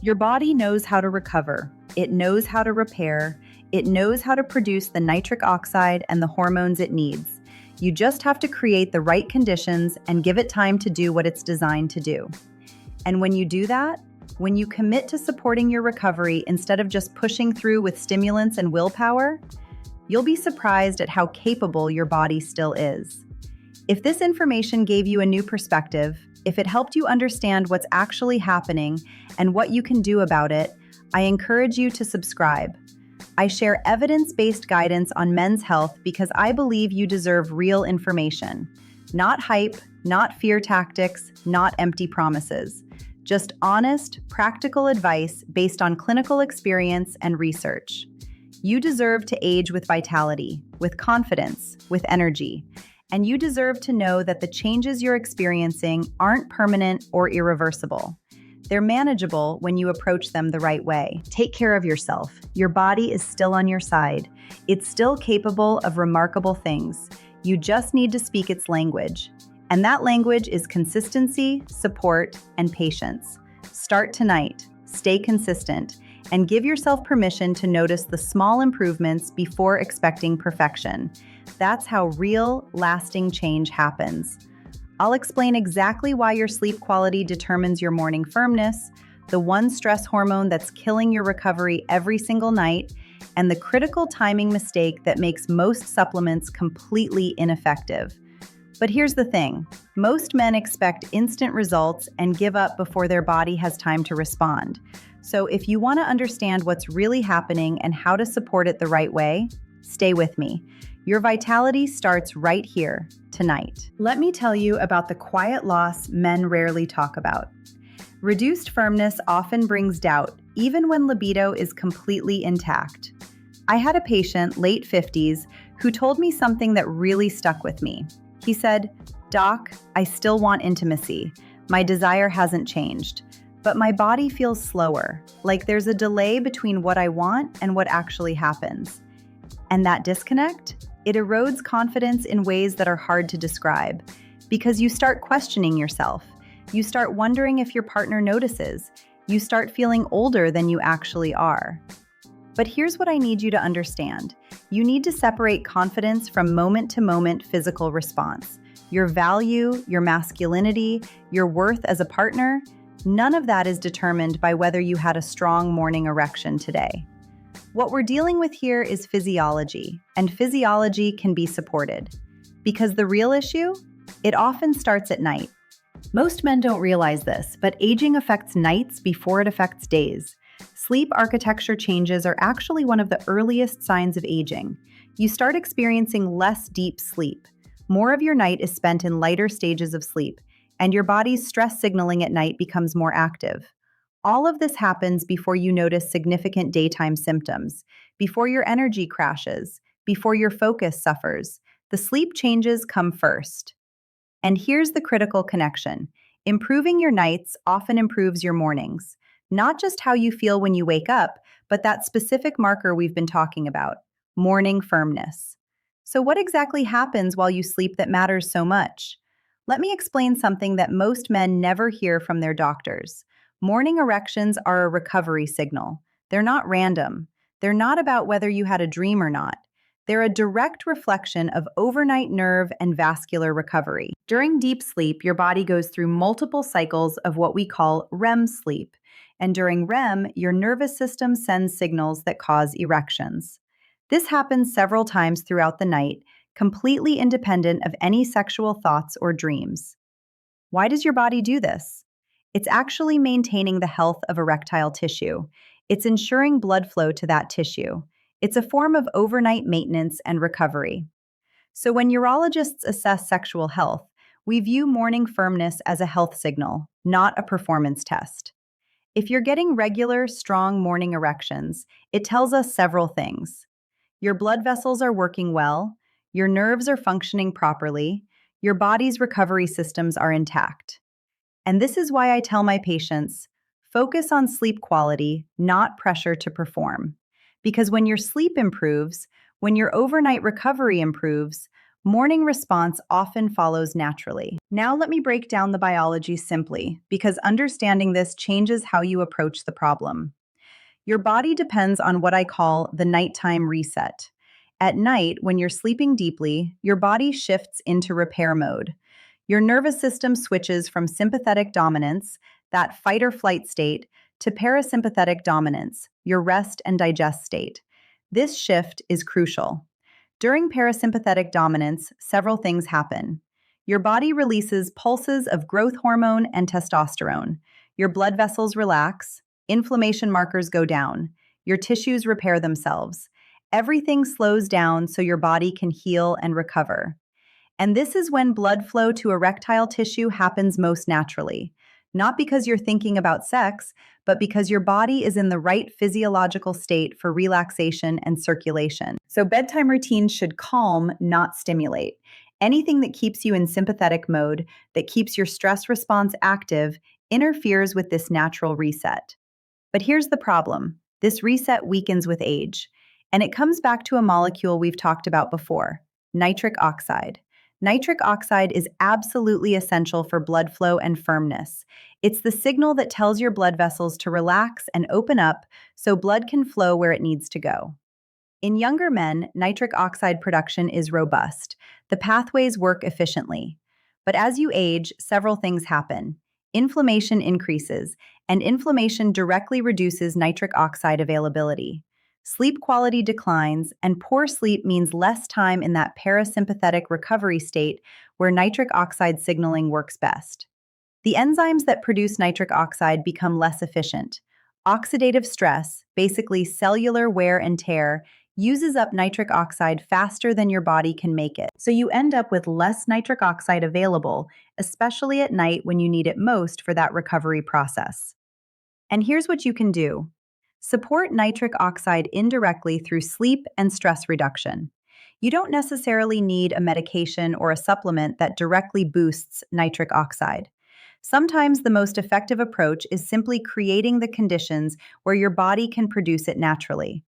Your body knows how to recover, it knows how to repair, it knows how to produce the nitric oxide and the hormones it needs. You just have to create the right conditions and give it time to do what it's designed to do. And when you do that, when you commit to supporting your recovery instead of just pushing through with stimulants and willpower, you'll be surprised at how capable your body still is. If this information gave you a new perspective, if it helped you understand what's actually happening and what you can do about it, I encourage you to subscribe. I share evidence-based guidance on men's health because I believe you deserve real information. Not hype, not fear tactics, not empty promises. Just honest, practical advice based on clinical experience and research. You deserve to age with vitality, with confidence, with energy. And you deserve to know that the changes you're experiencing aren't permanent or irreversible. They're manageable when you approach them the right way. Take care of yourself. Your body is still on your side. It's still capable of remarkable things. You just need to speak its language. And that language is consistency, support, and patience. Start tonight. Stay consistent. And give yourself permission to notice the small improvements before expecting perfection. That's how real, lasting change happens. I'll explain exactly why your sleep quality determines your morning firmness, the one stress hormone that's killing your recovery every single night, and the critical timing mistake that makes most supplements completely ineffective. But here's the thing, most men expect instant results and give up before their body has time to respond. So if you want to understand what's really happening and how to support it the right way, stay with me. Your vitality starts right here, tonight. Let me tell you about the quiet loss men rarely talk about. Reduced firmness often brings doubt, even when libido is completely intact. I had a patient, late 50s, who told me something that really stuck with me. He said, "Doc, I still want intimacy. My desire hasn't changed, but my body feels slower, like there's a delay between what I want and what actually happens." And that disconnect? It erodes confidence in ways that are hard to describe, because you start questioning yourself. You start wondering if your partner notices. You start feeling older than you actually are. But here's what I need you to understand. You need to separate confidence from moment-to-moment physical response. Your value, your masculinity, your worth as a partner, none of that is determined by whether you had a strong morning erection today. What we're dealing with here is physiology, and physiology can be supported. Because the real issue? It often starts at night. Most men don't realize this, but aging affects nights before it affects days. Sleep architecture changes are actually one of the earliest signs of aging. You start experiencing less deep sleep. More of your night is spent in lighter stages of sleep, and your body's stress signaling at night becomes more active. All of this happens before you notice significant daytime symptoms, before your energy crashes, before your focus suffers. The sleep changes come first. And here's the critical connection. Improving your nights often improves your mornings. Not just how you feel when you wake up, but that specific marker we've been talking about, morning firmness. So what exactly happens while you sleep that matters so much? Let me explain something that most men never hear from their doctors. Morning erections are a recovery signal. They're not random. They're not about whether you had a dream or not. They're a direct reflection of overnight nerve and vascular recovery. During deep sleep, your body goes through multiple cycles of what we call REM sleep. And during REM, your nervous system sends signals that cause erections. This happens several times throughout the night, completely independent of any sexual thoughts or dreams. Why does your body do this? It's actually maintaining the health of erectile tissue. It's ensuring blood flow to that tissue. It's a form of overnight maintenance and recovery. So when urologists assess sexual health, we view morning firmness as a health signal, not a performance test. If you're getting regular, strong morning erections, it tells us several things. Your blood vessels are working well, your nerves are functioning properly, your body's recovery systems are intact. And this is why I tell my patients, focus on sleep quality, not pressure to perform. Because when your sleep improves, when your overnight recovery improves, Morning response often follows naturally. Now, let me break down the biology simply, because understanding this changes how you approach the problem. Your body depends on what I call the nighttime reset. At night, when you're sleeping deeply, your body shifts into repair mode. Your nervous system switches from sympathetic dominance, that fight or flight state, to parasympathetic dominance, your rest and digest state. This shift is crucial. During parasympathetic dominance, several things happen. Your body releases pulses of growth hormone and testosterone. Your blood vessels relax, inflammation markers go down, your tissues repair themselves. Everything slows down so your body can heal and recover. And this is when blood flow to erectile tissue happens most naturally. Not because you're thinking about sex, but because your body is in the right physiological state for relaxation and circulation. So, bedtime routines should calm, not stimulate. Anything that keeps you in sympathetic mode, that keeps your stress response active, interferes with this natural reset. But here's the problem: this reset weakens with age. And it comes back to a molecule we've talked about before: nitric oxide. Nitric oxide is absolutely essential for blood flow and firmness. It's the signal that tells your blood vessels to relax and open up so blood can flow where it needs to go. In younger men, nitric oxide production is robust. The pathways work efficiently. But as you age, several things happen. Inflammation increases, and inflammation directly reduces nitric oxide availability. Sleep quality declines, and poor sleep means less time in that parasympathetic recovery state where nitric oxide signaling works best. The enzymes that produce nitric oxide become less efficient. Oxidative stress, basically cellular wear and tear, uses up nitric oxide faster than your body can make it. So you end up with less nitric oxide available, especially at night when you need it most for that recovery process. And here's what you can do. Support nitric oxide indirectly through sleep and stress reduction. You don't necessarily need a medication or a supplement that directly boosts nitric oxide. Sometimes the most effective approach is simply creating the conditions where your body can produce it naturally.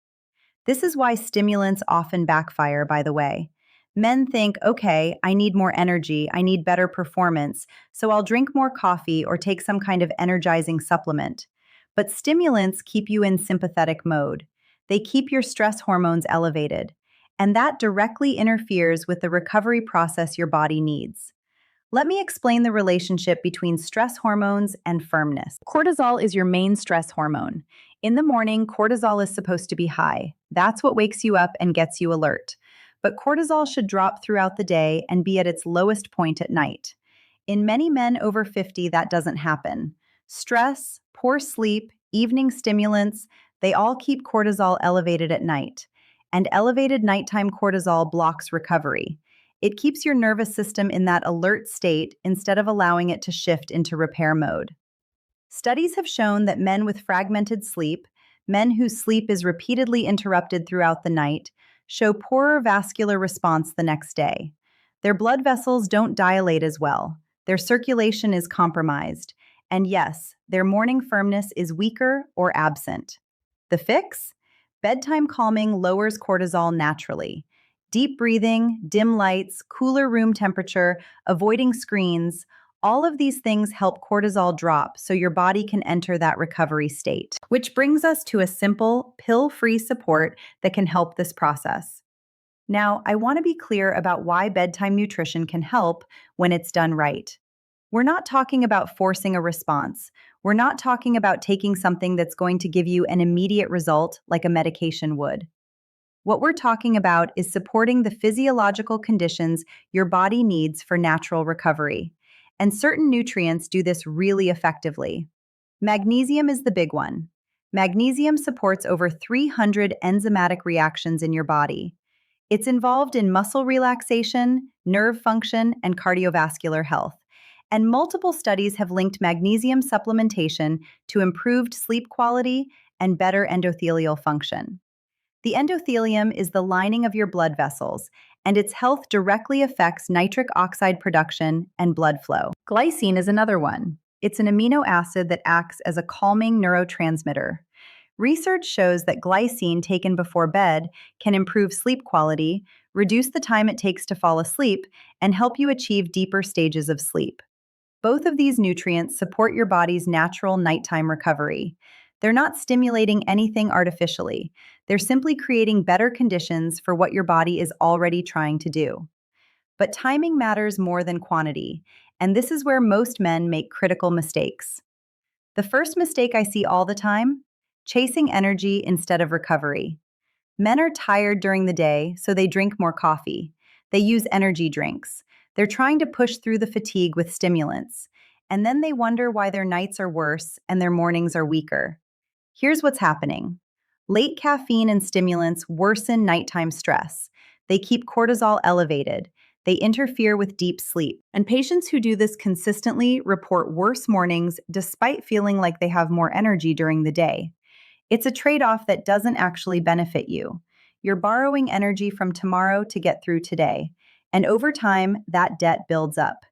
This is why stimulants often backfire, by the way. Men think, okay, I need more energy, I need better performance, so I'll drink more coffee or take some kind of energizing supplement. But stimulants keep you in sympathetic mode. They keep your stress hormones elevated, and that directly interferes with the recovery process your body needs. Let me explain the relationship between stress hormones and firmness. Cortisol is your main stress hormone. In the morning, cortisol is supposed to be high. That's what wakes you up and gets you alert. But cortisol should drop throughout the day and be at its lowest point at night. In many men over 50, that doesn't happen. Stress, poor sleep, evening stimulants, they all keep cortisol elevated at night. And elevated nighttime cortisol blocks recovery. It keeps your nervous system in that alert state instead of allowing it to shift into repair mode. Studies have shown that men with fragmented sleep, men whose sleep is repeatedly interrupted throughout the night, show poorer vascular response the next day. Their blood vessels don't dilate as well. Their circulation is compromised. And yes, their morning firmness is weaker or absent. The fix? Bedtime calming lowers cortisol naturally. Deep breathing, dim lights, cooler room temperature, avoiding screens, all of these things help cortisol drop so your body can enter that recovery state. Which brings us to a simple, pill-free support that can help this process. Now, I want to be clear about why bedtime nutrition can help when it's done right. We're not talking about forcing a response. We're not talking about taking something that's going to give you an immediate result like a medication would. What we're talking about is supporting the physiological conditions your body needs for natural recovery. And certain nutrients do this really effectively. Magnesium is the big one. Magnesium supports over 300 enzymatic reactions in your body. It's involved in muscle relaxation, nerve function, and cardiovascular health. And multiple studies have linked magnesium supplementation to improved sleep quality and better endothelial function. The endothelium is the lining of your blood vessels, and its health directly affects nitric oxide production and blood flow. Glycine is another one. It's an amino acid that acts as a calming neurotransmitter. Research shows that glycine taken before bed can improve sleep quality, reduce the time it takes to fall asleep, and help you achieve deeper stages of sleep. Both of these nutrients support your body's natural nighttime recovery. They're not stimulating anything artificially. They're simply creating better conditions for what your body is already trying to do. But timing matters more than quantity, and this is where most men make critical mistakes. The first mistake I see all the time: chasing energy instead of recovery. Men are tired during the day, so they drink more coffee. They use energy drinks. They're trying to push through the fatigue with stimulants. And then they wonder why their nights are worse and their mornings are weaker. Here's what's happening. Late caffeine and stimulants worsen nighttime stress. They keep cortisol elevated. They interfere with deep sleep. And patients who do this consistently report worse mornings despite feeling like they have more energy during the day. It's a trade-off that doesn't actually benefit you. You're borrowing energy from tomorrow to get through today, and over time, that debt builds up.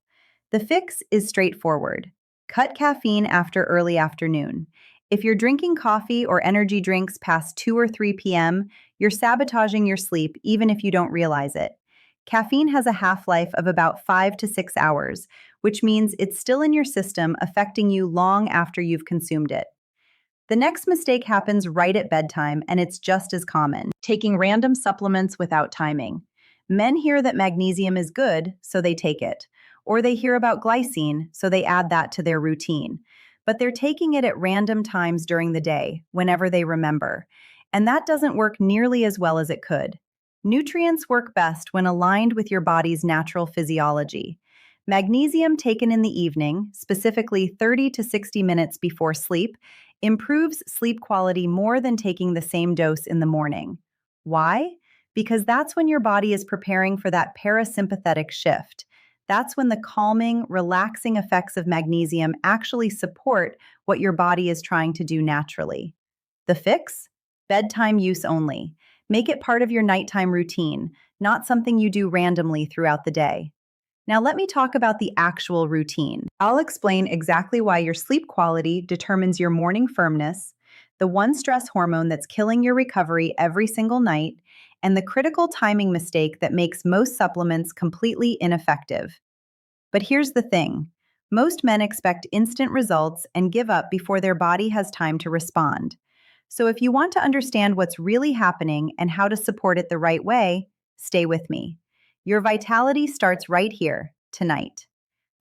The fix is straightforward. Cut caffeine after early afternoon. If you're drinking coffee or energy drinks past 2 or 3 p.m., you're sabotaging your sleep even if you don't realize it. Caffeine has a half-life of about 5 to 6 hours, which means it's still in your system, affecting you long after you've consumed it. The next mistake happens right at bedtime, and it's just as common: taking random supplements without timing. Men hear that magnesium is good, so they take it. Or they hear about glycine, so they add that to their routine. But they're taking it at random times during the day, whenever they remember. And that doesn't work nearly as well as it could. Nutrients work best when aligned with your body's natural physiology. Magnesium taken in the evening, specifically 30 to 60 minutes before sleep, improves sleep quality more than taking the same dose in the morning. Why? Because that's when your body is preparing for that parasympathetic shift. That's when the calming, relaxing effects of magnesium actually support what your body is trying to do naturally. The fix? Bedtime use only. Make it part of your nighttime routine, not something you do randomly throughout the day. Now let me talk about the actual routine. I'll explain exactly why your sleep quality determines your morning firmness, the one stress hormone that's killing your recovery every single night, and the critical timing mistake that makes most supplements completely ineffective. But here's the thing. Most men expect instant results and give up before their body has time to respond. So if you want to understand what's really happening and how to support it the right way, stay with me. Your vitality starts right here, tonight.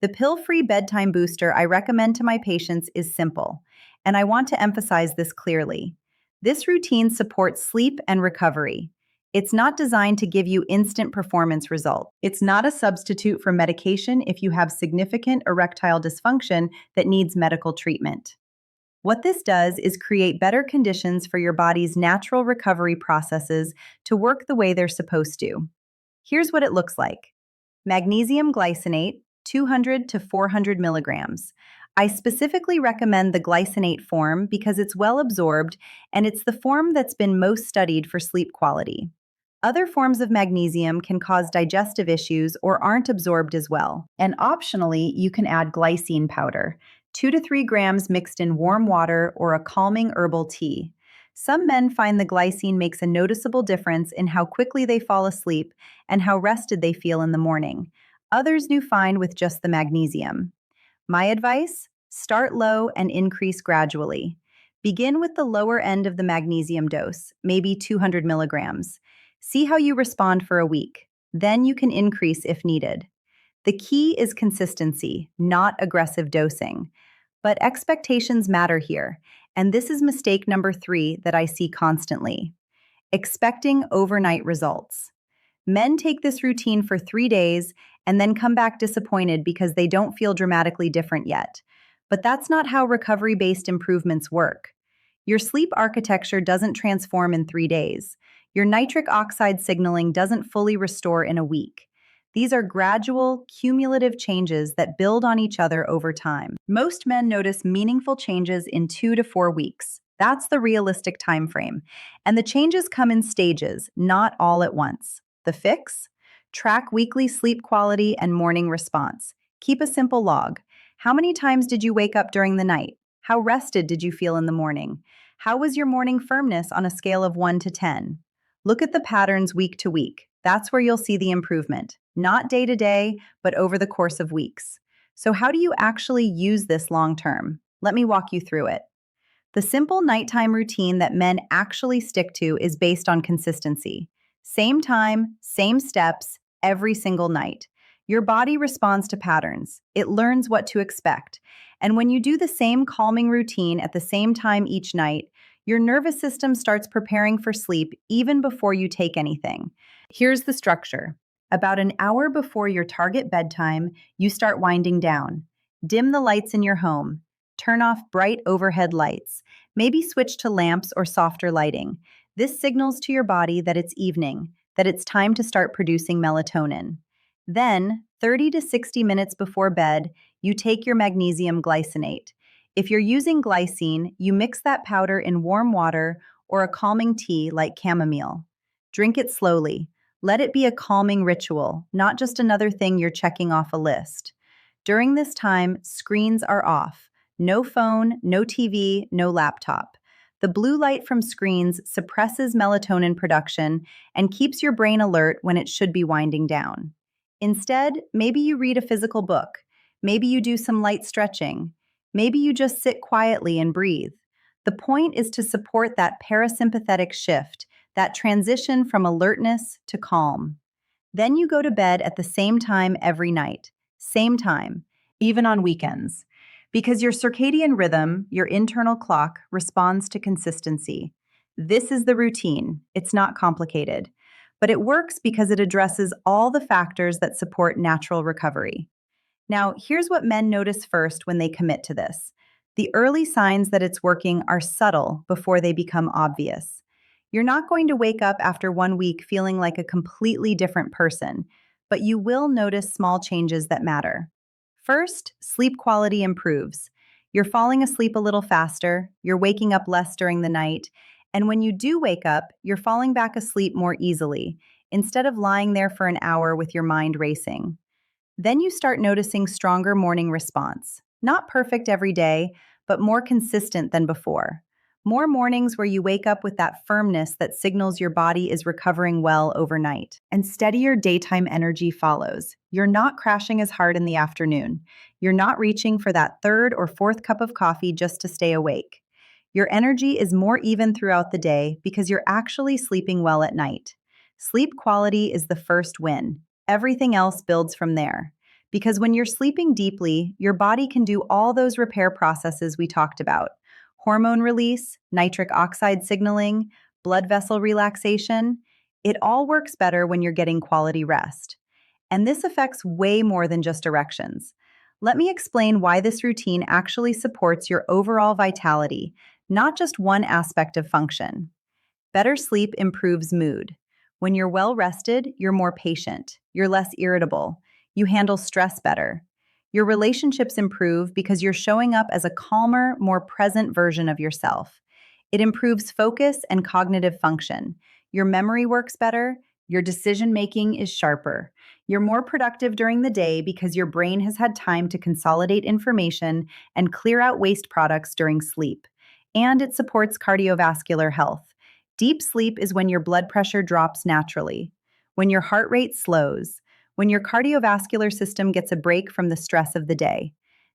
The pill-free bedtime booster I recommend to my patients is simple, and I want to emphasize this clearly. This routine supports sleep and recovery. It's not designed to give you instant performance results. It's not a substitute for medication if you have significant erectile dysfunction that needs medical treatment. What this does is create better conditions for your body's natural recovery processes to work the way they're supposed to. Here's what it looks like. Magnesium glycinate, 200 to 400 milligrams. I specifically recommend the glycinate form because it's well absorbed and it's the form that's been most studied for sleep quality. Other forms of magnesium can cause digestive issues or aren't absorbed as well. And optionally, you can add glycine powder, 2 to 3 grams mixed in warm water or a calming herbal tea. Some men find the glycine makes a noticeable difference in how quickly they fall asleep and how rested they feel in the morning. Others do fine with just the magnesium. My advice? Start low and increase gradually. Begin with the lower end of the magnesium dose, maybe 200 milligrams. See how you respond for a week. Then you can increase if needed. The key is consistency, not aggressive dosing. But expectations matter here, and this is mistake number 3 that I see constantly. Expecting overnight results. Men take this routine for 3 days and then come back disappointed because they don't feel dramatically different yet. But that's not how recovery-based improvements work. Your sleep architecture doesn't transform in 3 days. Your nitric oxide signaling doesn't fully restore in a week. These are gradual, cumulative changes that build on each other over time. Most men notice meaningful changes in 2 to 4 weeks. That's the realistic time frame. And the changes come in stages, not all at once. The fix? Track weekly sleep quality and morning response. Keep a simple log. How many times did you wake up during the night? How rested did you feel in the morning? How was your morning firmness on a scale of 1 to 10? Look at the patterns week to week. That's where you'll see the improvement, not day to day, but over the course of weeks. So, how do you actually use this long term? Let me walk you through it. The simple nighttime routine that men actually stick to is based on consistency. Same time, same steps, every single night. Your body responds to patterns. It learns what to expect. And when you do the same calming routine at the same time each night, your nervous system starts preparing for sleep even before you take anything. Here's the structure. About an hour before your target bedtime, you start winding down. Dim the lights in your home. Turn off bright overhead lights. Maybe switch to lamps or softer lighting. This signals to your body that it's evening, that it's time to start producing melatonin. Then, 30 to 60 minutes before bed, you take your magnesium glycinate. If you're using glycine, you mix that powder in warm water or a calming tea like chamomile. Drink it slowly. Let it be a calming ritual, not just another thing you're checking off a list. During this time, screens are off. No phone, no TV, no laptop. The blue light from screens suppresses melatonin production and keeps your brain alert when it should be winding down. Instead, maybe you read a physical book. Maybe you do some light stretching. Maybe you just sit quietly and breathe. The point is to support that parasympathetic shift, that transition from alertness to calm. Then you go to bed at the same time every night. Same time, even on weekends. Because your circadian rhythm, your internal clock, responds to consistency. This is the routine. It's not complicated. But it works because it addresses all the factors that support natural recovery. Now, here's what men notice first when they commit to this. The early signs that it's working are subtle before they become obvious. You're not going to wake up after 1 week feeling like a completely different person, but you will notice small changes that matter. First, sleep quality improves. You're falling asleep a little faster, you're waking up less during the night, and when you do wake up, you're falling back asleep more easily, instead of lying there for an hour with your mind racing. Then you start noticing stronger morning response. Not perfect every day, but more consistent than before. More mornings where you wake up with that firmness that signals your body is recovering well overnight. And steadier daytime energy follows. You're not crashing as hard in the afternoon. You're not reaching for that third or fourth cup of coffee just to stay awake. Your energy is more even throughout the day because you're actually sleeping well at night. Sleep quality is the first win. Everything else builds from there. Because when you're sleeping deeply, your body can do all those repair processes we talked about. Hormone release, nitric oxide signaling, blood vessel relaxation. It all works better when you're getting quality rest. And this affects way more than just erections. Let me explain why this routine actually supports your overall vitality, not just one aspect of function. Better sleep improves mood. When you're well rested, you're more patient, you're less irritable, you handle stress better. Your relationships improve because you're showing up as a calmer, more present version of yourself. It improves focus and cognitive function. Your memory works better, your decision making is sharper. You're more productive during the day because your brain has had time to consolidate information and clear out waste products during sleep. And it supports cardiovascular health. Deep sleep is when your blood pressure drops naturally, when your heart rate slows, when your cardiovascular system gets a break from the stress of the day.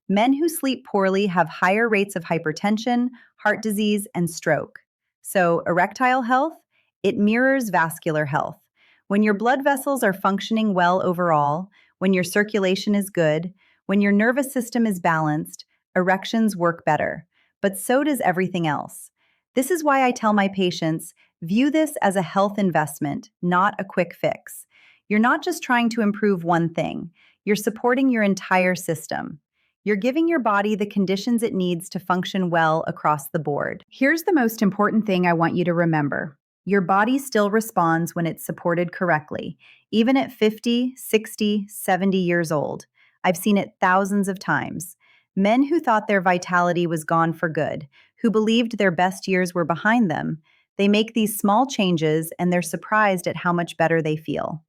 Men who sleep poorly have higher rates of hypertension, heart disease, and stroke. So, erectile health, it mirrors vascular health. When your blood vessels are functioning well overall, when your circulation is good, when your nervous system is balanced, erections work better. But so does everything else. This is why I tell my patients, view this as a health investment, not a quick fix. You're not just trying to improve one thing, you're supporting your entire system. You're giving your body the conditions it needs to function well across the board. Here's the most important thing I want you to remember. Your body still responds when it's supported correctly, even at 50, 60, 70 years old. I've seen it thousands of times. Men who thought their vitality was gone for good, who believed their best years were behind them, they make these small changes and they're surprised at how much better they feel.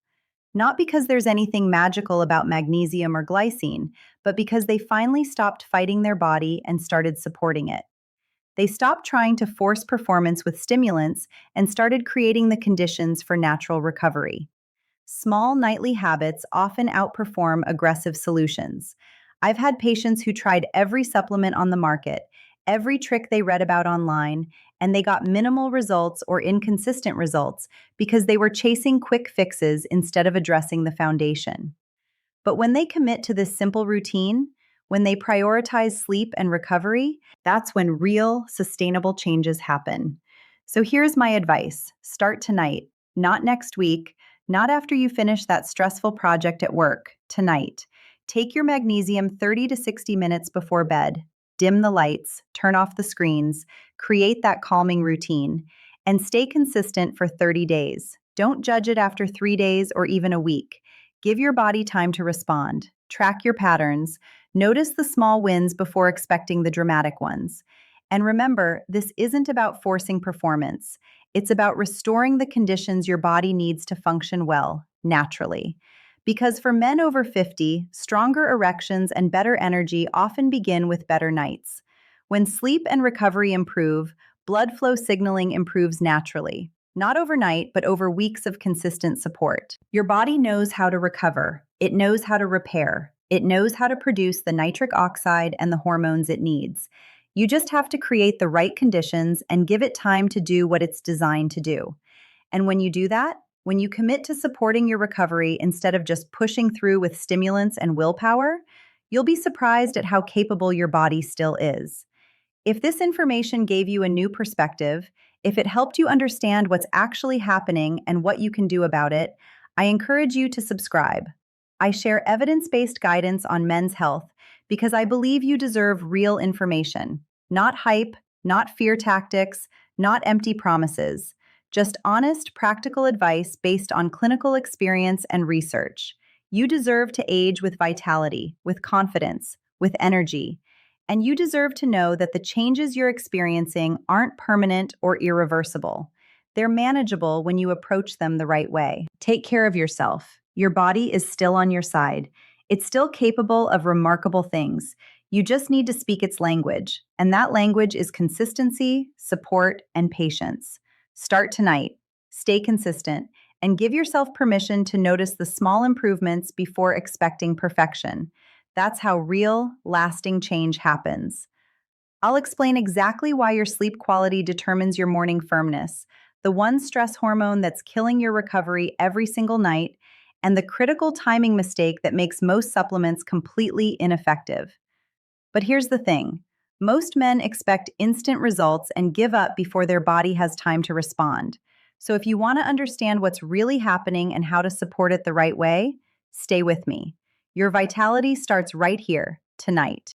Not because there's anything magical about magnesium or glycine, but because they finally stopped fighting their body and started supporting it. They stopped trying to force performance with stimulants and started creating the conditions for natural recovery. Small nightly habits often outperform aggressive solutions. I've had patients who tried every supplement on the market, every trick they read about online, and they got minimal results or inconsistent results because they were chasing quick fixes instead of addressing the foundation. But when they commit to this simple routine, when they prioritize sleep and recovery, that's when real, sustainable changes happen. So here's my advice: start tonight, not next week, not after you finish that stressful project at work, tonight. Take your magnesium 30 to 60 minutes before bed. Dim the lights, turn off the screens, create that calming routine, and stay consistent for 30 days. Don't judge it after 3 days or even a week. Give your body time to respond. Track your patterns. Notice the small wins before expecting the dramatic ones. And remember, this isn't about forcing performance. It's about restoring the conditions your body needs to function well, naturally. Because for men over 50, stronger erections and better energy often begin with better nights. When sleep and recovery improve, blood flow signaling improves naturally. Not overnight, but over weeks of consistent support. Your body knows how to recover. It knows how to repair. It knows how to produce the nitric oxide and the hormones it needs. You just have to create the right conditions and give it time to do what it's designed to do. And when you do that, when you commit to supporting your recovery instead of just pushing through with stimulants and willpower, you'll be surprised at how capable your body still is. If this information gave you a new perspective, if it helped you understand what's actually happening and what you can do about it, I encourage you to subscribe. I share evidence-based guidance on men's health because I believe you deserve real information, not hype, not fear tactics, not empty promises, just honest, practical advice based on clinical experience and research. You deserve to age with vitality, with confidence, with energy. And you deserve to know that the changes you're experiencing aren't permanent or irreversible. They're manageable when you approach them the right way. Take care of yourself. Your body is still on your side. It's still capable of remarkable things. You just need to speak its language, and that language is consistency, support, and patience. Start tonight. Stay consistent, and give yourself permission to notice the small improvements before expecting perfection. That's how real, lasting change happens. I'll explain exactly why your sleep quality determines your morning firmness, the one stress hormone that's killing your recovery every single night, and the critical timing mistake that makes most supplements completely ineffective. But here's the thing: most men expect instant results and give up before their body has time to respond. So if you want to understand what's really happening and how to support it the right way, stay with me. Your vitality starts right here, tonight.